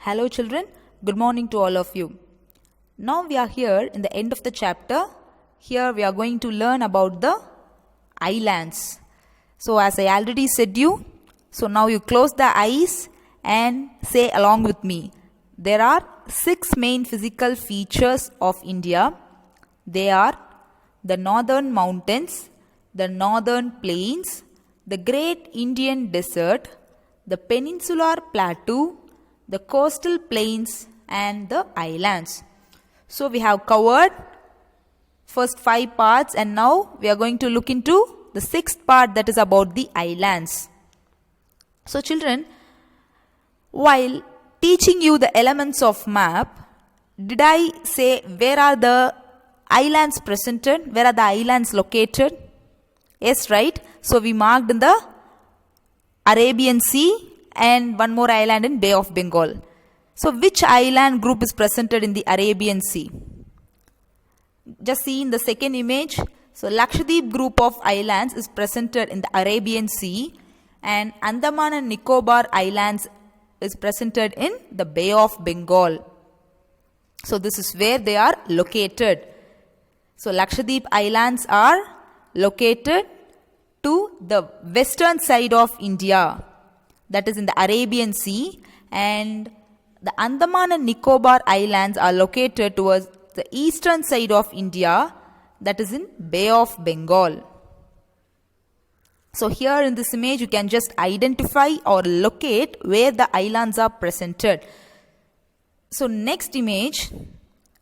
Hello children, good morning to all of you. Now we are here in the end of the chapter. Here we are going to learn about the islands. So as I already said you, so now you close the eyes and say along with me. There are 6 main physical features of India. They are the northern mountains, the northern plains, the great Indian desert, the peninsular plateau, the coastal plains and the islands. So we have covered first 5 parts and now we are going to look into the 6th part, that is about the islands. So children, while teaching you the elements of map, did I say where are the islands presented? Where are the islands located? Yes, right? So we marked in the Arabian Sea and one more island in Bay of Bengal. So which island group is presented in the Arabian Sea? Just see in the second image. So Lakshadweep group of islands is presented in the Arabian Sea and Andaman and Nicobar islands is presented in the Bay of Bengal. So this is where they are located. So Lakshadweep islands are located to the western side of India, that is in the Arabian Sea, and the Andaman and Nicobar islands are located towards the eastern side of India, that is in Bay of Bengal. So here in this image you can just identify or locate where the islands are presented. So next image,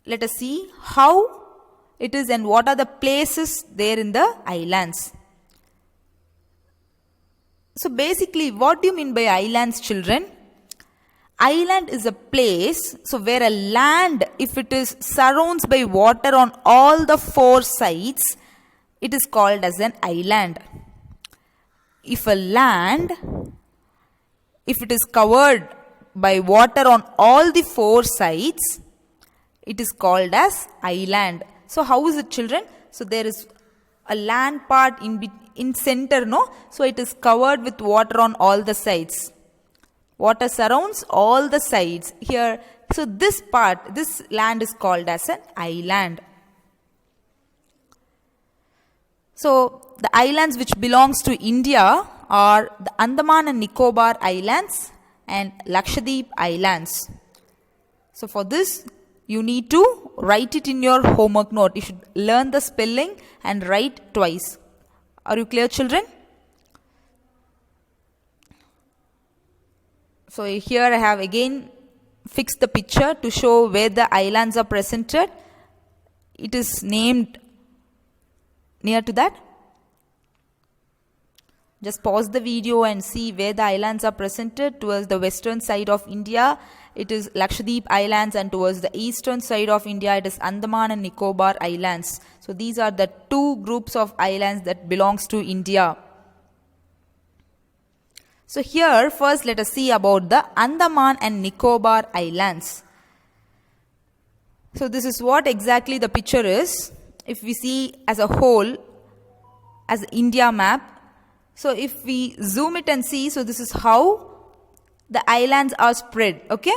let us see how it is and what are the places there in the islands. So basically, what do you mean by islands, children? Island is a place, so where a land, if it is surrounded by water on all the 4 sides, it is called as an island. If a land, if it is covered by water on all the 4 sides, it is called as island. So how is it, children? So there is a land part in center, no? So it is covered with water on all the sides. Water surrounds all the sides here. So this part, this land is called as an island. So the islands which belongs to India are the Andaman and Nicobar islands and Lakshadweep islands. So for this, you need to write it in your homework note. You should learn the spelling and write twice. Are you clear, children? So here I have again fixed the picture to show where the islands are presented. It is named near to that. Just pause the video and see where the islands are presented. Towards the western side of India, it is Lakshadweep Islands, and towards the eastern side of India, it is Andaman and Nicobar Islands. So these are the 2 groups of islands that belongs to India. So here first let us see about the Andaman and Nicobar Islands. So this is what exactly the picture is. If we see as a whole, as India map, so if we zoom it and see, so this is how the islands are spread, okay?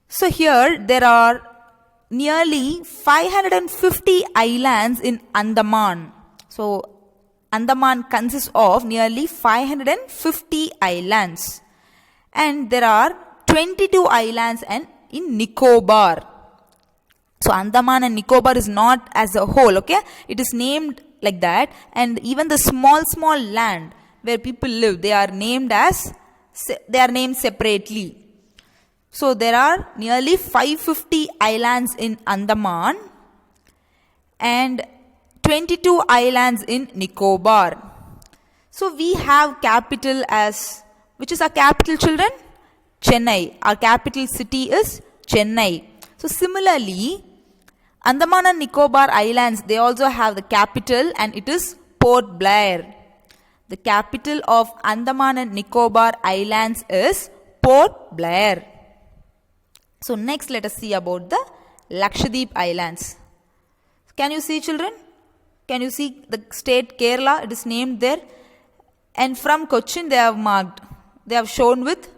So here there are nearly 550 islands in Andaman. So Andaman consists of nearly 550 islands. And there are 22 islands in Nicobar. So Andaman and Nicobar is not as a whole, okay? It is named like that, and even the small land where people live, they are named separately. So there are nearly 550 islands in Andaman and 22 islands in Nicobar. So we have capital as, which is our capital, children? Chennai. Our capital city is Chennai. So similarly, Andaman and Nicobar Islands, they also have the capital, and it is Port Blair. The capital of Andaman and Nicobar Islands is Port Blair. So next let us see about the Lakshadweep Islands. Can you see, children? Can you see the state Kerala? It is named there. And from Cochin they have marked. They have shown with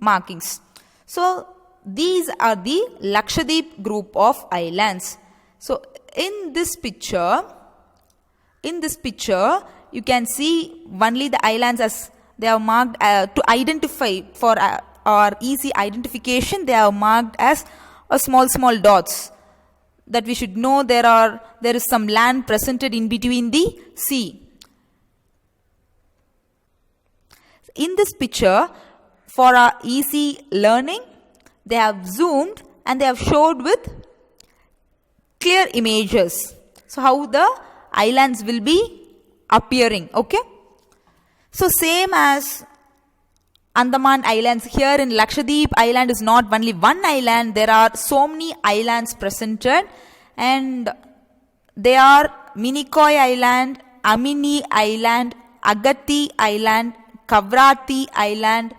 markings. So these are the Lakshadweep group of islands. So in this picture, you can see only the islands as they are marked to identify for our easy identification. They are marked as a small dots, that we should know there is some land presented in between the sea. In this picture, for our easy learning, they have zoomed and they have showed with clear images. So how the islands will be appearing, okay? So same as Andaman Islands, here in Lakshadweep Island is not only one island, there are so many islands presented, and they are Minicoy Island, Amini Island, Agatti Island, Kavrati Island,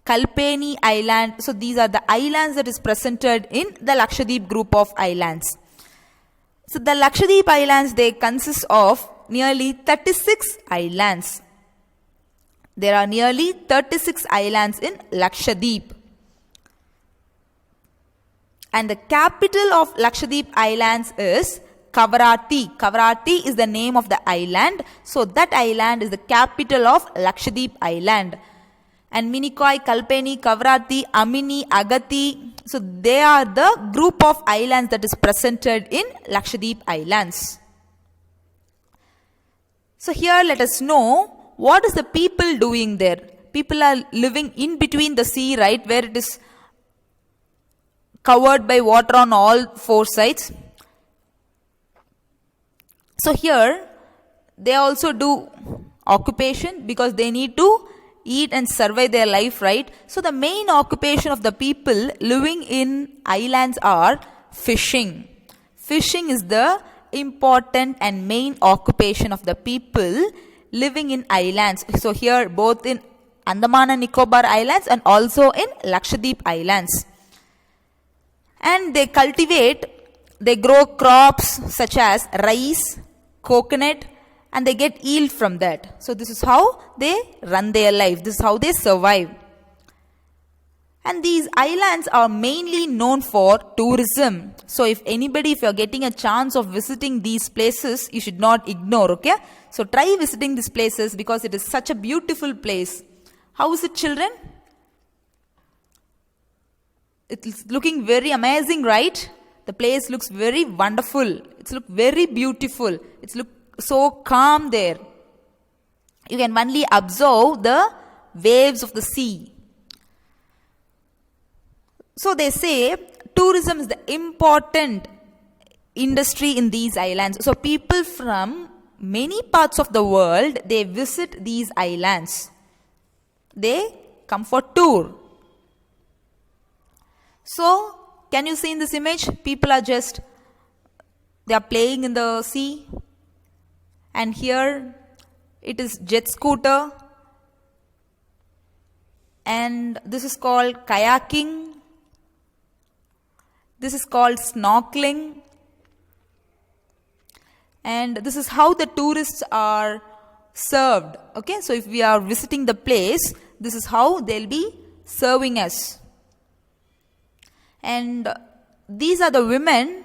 Kalpeni Island. So these are the islands that is presented in the Lakshadweep group of islands. So the Lakshadweep Islands, they consist of nearly 36 islands. There are nearly 36 islands in Lakshadweep. And the capital of Lakshadweep Islands is Kavarati. Kavarati is the name of the island. So that island is the capital of Lakshadweep Island. And Minicoy, Kalpeni, Kavarati, Amini, Agatti. So they are the group of islands that is presented in Lakshadweep Islands. So here let us know what is the people doing there. People are living in between the sea, right, where it is covered by water on all four sides. So here they also do occupation because they need to eat and survive their life, right? So the main occupation of the people living in islands are fishing. Fishing is the important and main occupation of the people living in islands. So here both in Andaman and Nicobar Islands and also in Lakshadweep Islands. And they grow crops such as rice, coconut, and they get yield from that. So this is how they run their life. This is how they survive. And these islands are mainly known for tourism. So if you're getting a chance of visiting these places, you should not ignore, okay? So try visiting these places because it is such a beautiful place. How is it, children? It's looking very amazing, right? The place looks very wonderful. It's look very beautiful. It's look so calm there. You can only observe the waves of the sea. So they say tourism is the important industry in these islands. So people from many parts of the world, they visit these islands. They come for tour. So can you see in this image? People are they are playing in the sea. And here it is jet scooter. And this is called kayaking. This is called snorkeling. And this is how the tourists are served. Okay, so if we are visiting the place, this is how they'll be serving us. And these are the women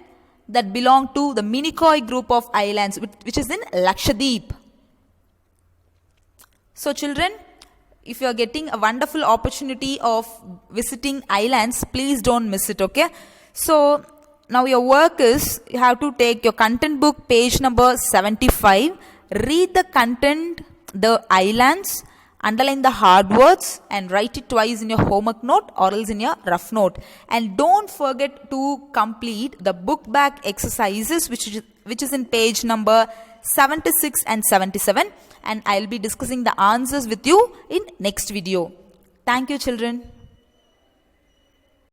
that belong to the Minicoy group of islands, which is in Lakshadweep. So children, if you are getting a wonderful opportunity of visiting islands, please don't miss it, okay? So now your work is, you have to take your content book, page number 75, read the content, the islands, underline the hard words and write it twice in your homework note or else in your rough note. And don't forget to complete the book back exercises which is in page number 76 and 77, and I'll be discussing the answers with you in next video. Thank you, children.